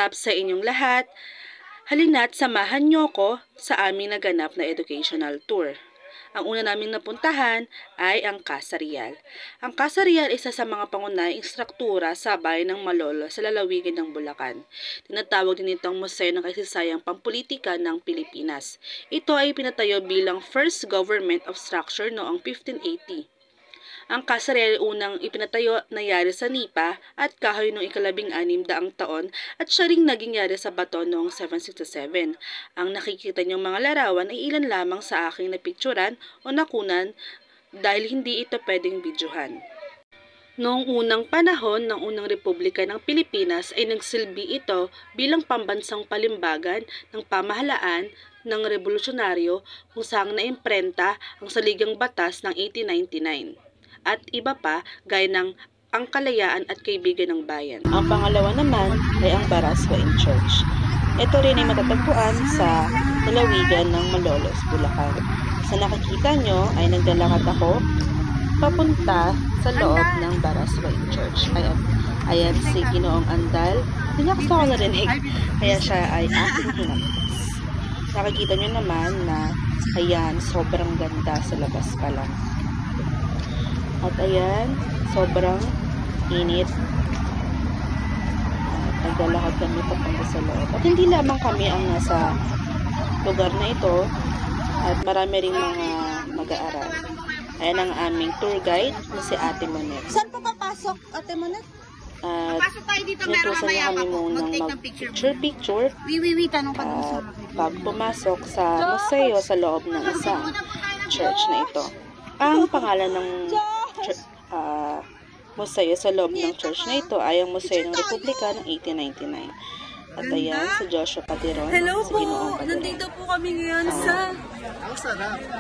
up sa inyong lahat. Halina't samahan niyo ko sa aming naganap na educational tour. Ang una naming napuntahan ay ang Casa Real. Ang Casa Real ay isa sa mga pangunahing struktura sa bayan ng Malolos sa lalawigan ng Bulacan. Tinatawag din itong Museo ng Kasaysaang Pampulitika ng Pilipinas. Ito ay pinatayo bilang first government of structure noong 1580. Ang Casa Real unang ipinatayo na yari sa nipa at kahoy noong ika-16 taon at siya ring naging yari sa bato noong 767. Ang nakikita niyong mga larawan ay ilan lamang sa aking napicturan o nakunan dahil hindi ito pwedeng videohan. Noong unang panahon ng unang Republika ng Pilipinas ay nagsilbi ito bilang pambansang palimbagan ng pamahalaan ng revolusyonaryo kung saan naimprenta ang saligang batas ng 1899. At iba pa gaya ng ang kalayaan at kaibigan ng bayan. Ang pangalawa naman ay ang Baraswain Church. Ito rin ay matatagpuan sa lalawigan ng Malolos, Bulacan. Sa nakikita nyo ay naglalakad ako papunta sa loob ng Baraswain Church. Ayan si Ginoong Andal. Hindi ko narinig, kaya siya ay aking hinampas. Nakikita nyo naman na ayan, sobrang ganda sa labas pa lang. At ayan, sobrang init. At naglalakad kami papunta sa loob. At hindi lamang kami ang nasa lugar na ito. At marami rin mga mag-aaral. Ayan ang aming tour guide na si Ate Monet. Saan pa papasok, Ate Monet? At pasok tayo dito, meron kami munang mag-picture. Tanong ka dun sa pag pumasok sa museo sa loob ng isang church na ito. Ang pangalan ng museo sa loob ng church na ito ay ang Museo ng Republika ng 1899. At ayan, si Joshua Patiron. Hello si po! Nandito po kami ngayon sa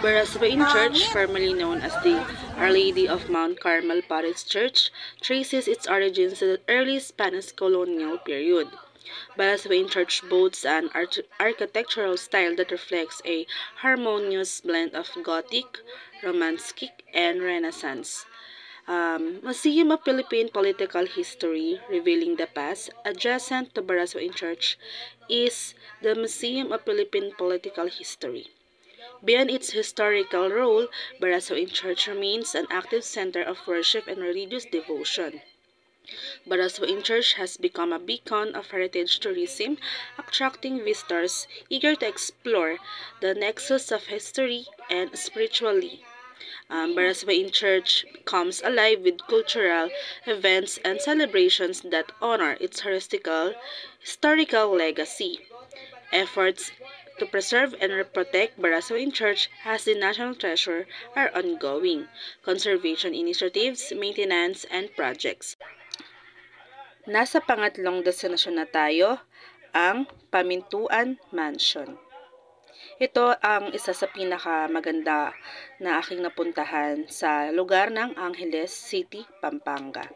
Baraswain Church, formerly known as the Our Lady of Mount Carmel Parish Church, traces its origins to the early Spanish colonial period. Baraswain Church boasts an architectural style that reflects a harmonious blend of Gothic, Romanesque, and Renaissance. Museum of Philippine Political History, revealing the past. Adjacent to Baraswain Church is the Museum of Philippine Political History. Beyond its historical role, Baraswain Church remains an active center of worship and religious devotion. Baraswain Church has become a beacon of heritage tourism, attracting visitors eager to explore the nexus of history and spirituality. Baraswain Church comes alive with cultural events and celebrations that honor its historical legacy. Efforts to preserve and protect Baraswain Church as the national treasure are ongoing. Conservation initiatives, maintenance, and projects. Nasa pangatlong destinasyon na tayo, ang Pamintuan Mansion. Ito ang isa sa pinakamaganda na aking napuntahan sa lugar ng Angeles City, Pampanga.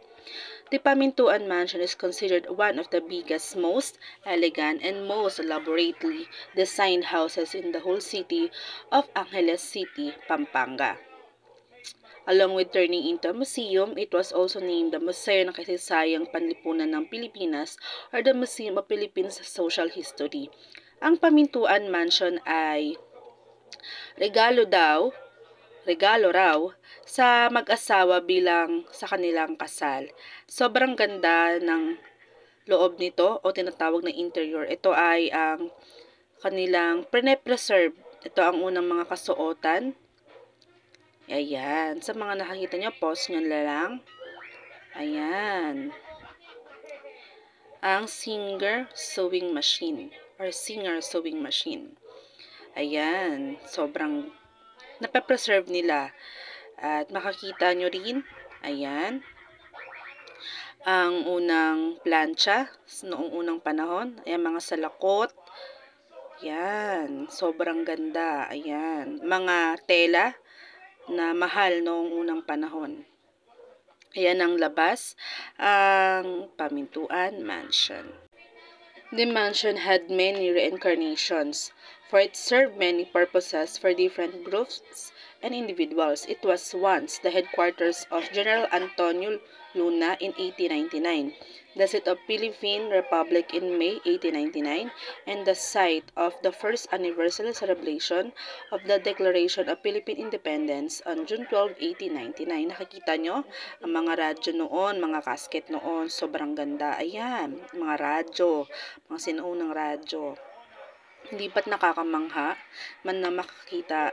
The Pamintuan Mansion is considered one of the biggest, most elegant, and most elaborately designed houses in the whole city of Angeles City, Pampanga. Along with turning into a museum, it was also named the Museo ng Kasaysaang Panlipunan ng Pilipinas or the Museum of Philippine Social History. Ang Pamintuan Mansion ay regalo raw sa mag-asawa bilang sa kanilang kasal. Sobrang ganda ng loob nito o tinatawag na interior. Ito ay ang kanilang pre-preserve. Ito ang unang mga kasuotan. Ayan. Sa mga nakakita nyo, pause nyo lang. Ayan. Ang Singer Sewing Machine. Ayan, sobrang napapreserve nila. At makakita nyo rin, ayan, ang unang plancha noong unang panahon. Ayan, mga salakot. Ayan, sobrang ganda. Ayan, mga tela na mahal noong unang panahon. Ayan ang labas, ang Pamintuan Mansion. The mansion had many reincarnations, for it served many purposes for different groups and individuals. It was once the headquarters of General Antonio Luna in 1899, the seat of Philippine Republic in May 1899, and the site of the first anniversary celebration of the Declaration of Philippine Independence on June 12, 1899. Nakikita nyo ang mga radyo noon, mga casket noon, sobrang ganda. Ayan, mga radyo, mga sinuunang radyo. Hindi ba't nakakamangha man na makakita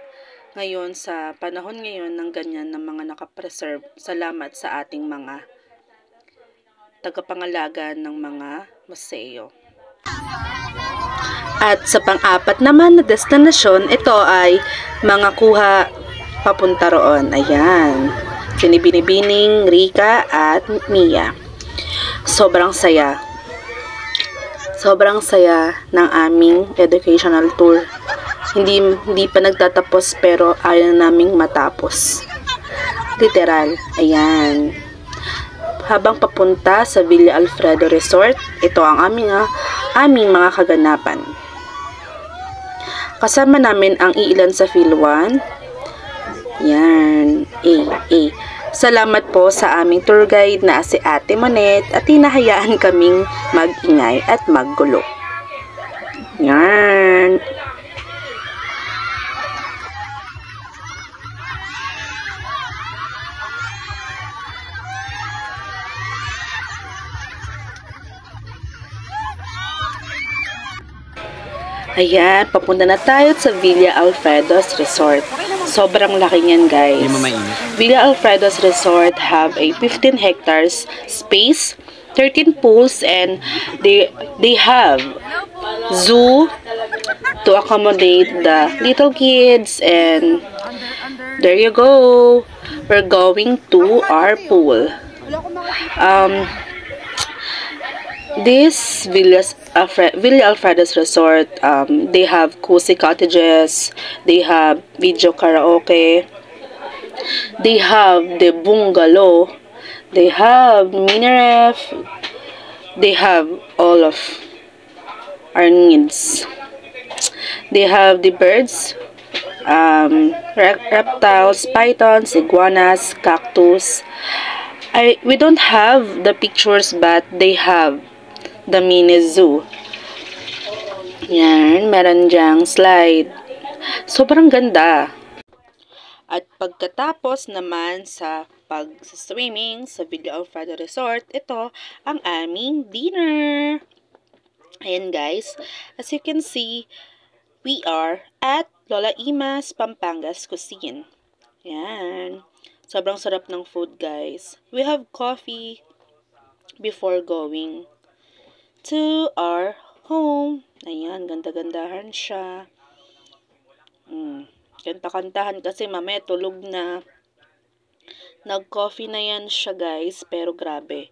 ngayon sa panahon ngayon ng ganyan ng mga nakapreserve. Salamat sa ating mga tagapangalaga ng mga museo. At sa pang-apat naman na destinasyon, ito ay mga kuha papunta roon. Ayan. Sinibinibining, Rika at Mia. Sobrang saya. Sobrang saya ng aming educational tour. Hindi pa nagtatapos pero ayaw naming matapos. Literal. Ayan. Habang papunta sa Villa Alfredo Resort, ito ang aming mga kaganapan. Kasama namin ang iilan sa Phil 1. Yan. Salamat po sa aming tour guide na si Ate Monet at hinahayaan kaming mag-ingay at maggulo. Yan. Ayan, papunta na tayo sa Villa Alfredo's Resort. Sobrang laki niyan, guys. Villa Alfredo's Resort have a 15 hectares space, 13 pools, and they have zoo to accommodate the little kids. And there you go. We're going to our pool. This Villa Alfredo's Resort, they have cozy cottages, they have video karaoke, they have the bungalow, they have mini ref, they have all of our needs. They have the birds, reptiles, pythons, iguanas, cactus. We don't have the pictures, but they have the mini zoo. Yan, meron dyang slide. Sobrang ganda. At pagkatapos naman sa pag-swimming sa Villa Alfredo Resort, ito ang aming dinner. Ayan guys, as you can see, we are at Lola Ima's Pampangas Cuisine. Yan. Sobrang sarap ng food guys. We have coffee before going to our home. Ayan, ganda-gandahan siya. Kanta-kantahan kasi mamaya tulog na. Nag-coffee na yan siya guys, pero grabe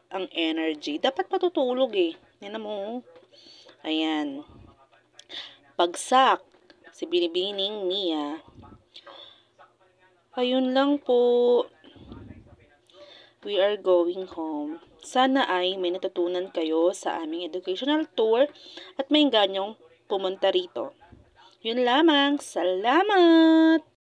ang energy. Dapat patutulog eh. Yan mo. Ayan. Bagsak. Si Binibining Mia. Ayun lang po. We are going home. Sana ay may natutunan kayo sa aming educational tour at may ganyong pumunta rito. Yun lamang. Salamat!